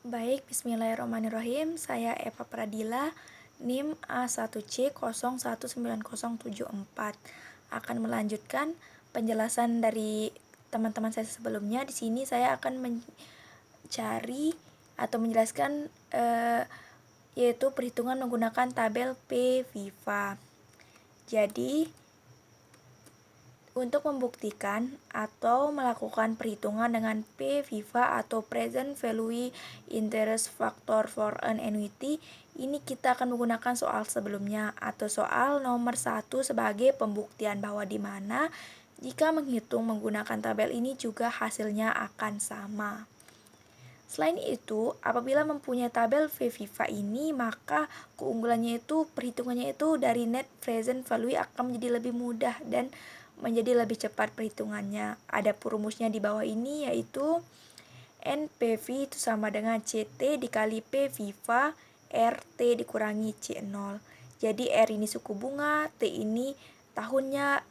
Baik, bismillahirrahmanirrahim. Saya Eva Pradila, NIM A1C019074. Akan melanjutkan penjelasan dari teman-teman saya sebelumnya. Di sini saya akan mencari atau menjelaskan yaitu perhitungan menggunakan tabel P-VIVA. Jadi, untuk membuktikan atau melakukan perhitungan dengan P-VIVA atau Present Value Interest Factor for an Annuity, ini kita akan menggunakan soal sebelumnya atau soal nomor 1 sebagai pembuktian bahwa di mana jika menghitung menggunakan tabel ini juga hasilnya akan sama. Selain itu, apabila mempunyai tabel P-VIVA ini, maka keunggulannya itu perhitungannya itu dari net present value akan menjadi lebih mudah dan menjadi lebih cepat perhitungannya. Ada rumusnya di bawah ini yaitu NPV itu sama dengan CT dikali P-VIVA RT dikurangi C0. Jadi R ini suku bunga, T ini tahunnya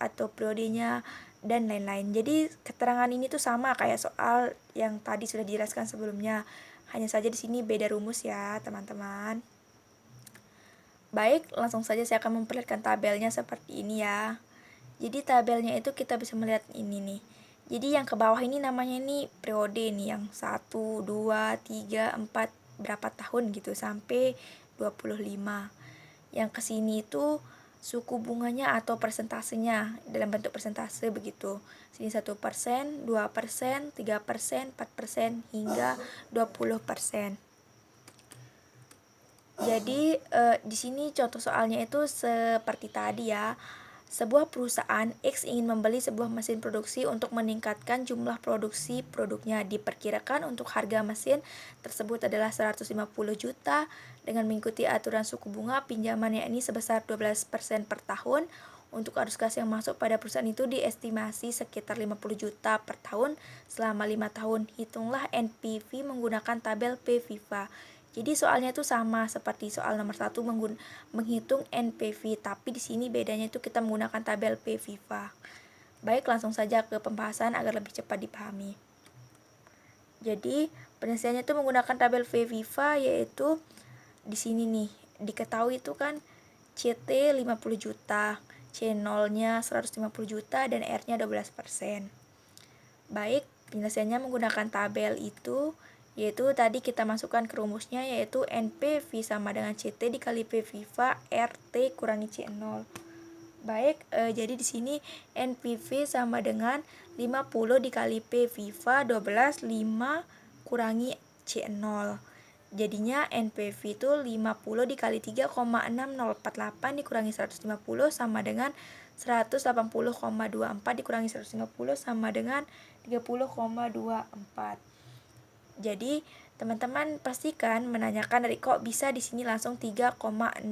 atau periodenya dan lain-lain. Jadi keterangan ini tuh sama kayak soal yang tadi sudah dijelaskan sebelumnya. Hanya saja di sini beda rumus ya, teman-teman. Baik, langsung saja saya akan memperlihatkan tabelnya seperti ini ya. Jadi tabelnya itu kita bisa melihat ini nih. Jadi yang ke bawah ini namanya ini periode nih, yang 1, 2, 3, 4 berapa tahun gitu sampai 25. Yang ke sini itu suku bunganya atau persentasenya dalam bentuk persentase begitu. Sini 1%, 2%, 3%, 4% hingga 20%. Jadi di sini contoh soalnya itu seperti tadi ya. Sebuah perusahaan X ingin membeli sebuah mesin produksi untuk meningkatkan jumlah produksi produknya. Diperkirakan untuk harga mesin tersebut adalah 150 juta dengan mengikuti aturan suku bunga pinjamannya ini sebesar 12% per tahun. Untuk arus kas yang masuk pada perusahaan itu diestimasi sekitar 50 juta per tahun selama 5 tahun. Hitunglah NPV menggunakan tabel P-VIVA. Jadi soalnya itu sama seperti soal nomor 1 menghitung NPV, tapi di sini bedanya itu kita menggunakan tabel P-VIVA. Baik, langsung saja ke pembahasan agar lebih cepat dipahami. Jadi, penyelesaiannya itu menggunakan tabel P-VIVA yaitu di sini nih, diketahui itu kan CT 50 juta, C0-nya 150 juta dan R-nya 12%. Baik, penyelesaiannya menggunakan tabel itu yaitu tadi kita masukkan ke rumusnya yaitu NPV sama dengan CT dikali P-VIVA RT kurangi C0. Baik, jadi di sini NPV sama dengan 50 dikali P-VIVA 12, 5 kurangi C0. Jadinya NPV itu 50 dikali 3,6048 dikurangi 150 sama dengan 180,24 dikurangi 150 sama dengan 30,24. Jadi, teman-teman pastikan menanyakan dari kok bisa di sini langsung 3,6048.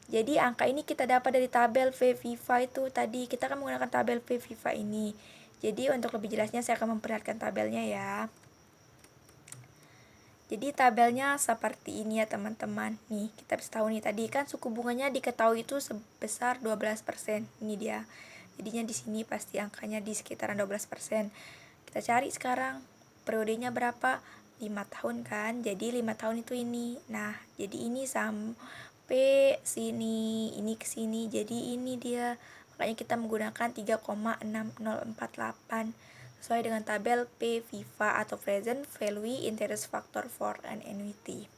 Jadi, angka ini kita dapat dari tabel P-VIVA itu tadi. Kita akan menggunakan tabel P-VIVA ini. Jadi, untuk lebih jelasnya saya akan memperlihatkan tabelnya ya. Jadi, tabelnya seperti ini ya, teman-teman. Nih, kita bisa tahu nih tadi kan suku bunganya diketahui itu sebesar 12%. Ini dia. Jadinya di sini pasti angkanya di sekitaran 12%. Kita cari sekarang periodenya berapa? 5 tahun kan, jadi 5 tahun itu ini. Nah, jadi ini sampai sini, ini ke sini, jadi ini dia. Makanya kita menggunakan 3,6048 sesuai dengan tabel P-VIVA atau Present Value Interest Factor for an Annuity.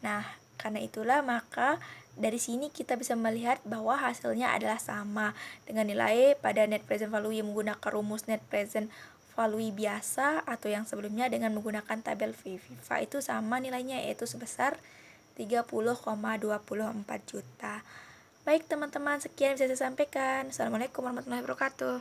Nah, karena itulah maka dari sini kita bisa melihat bahwa hasilnya adalah sama dengan nilai pada net present value yang menggunakan rumus net present value biasa atau yang sebelumnya dengan menggunakan tabel P-VIVA itu sama nilainya yaitu sebesar 30,24 juta. Baik teman-teman, sekian bisa saya sampaikan. Assalamualaikum warahmatullahi wabarakatuh.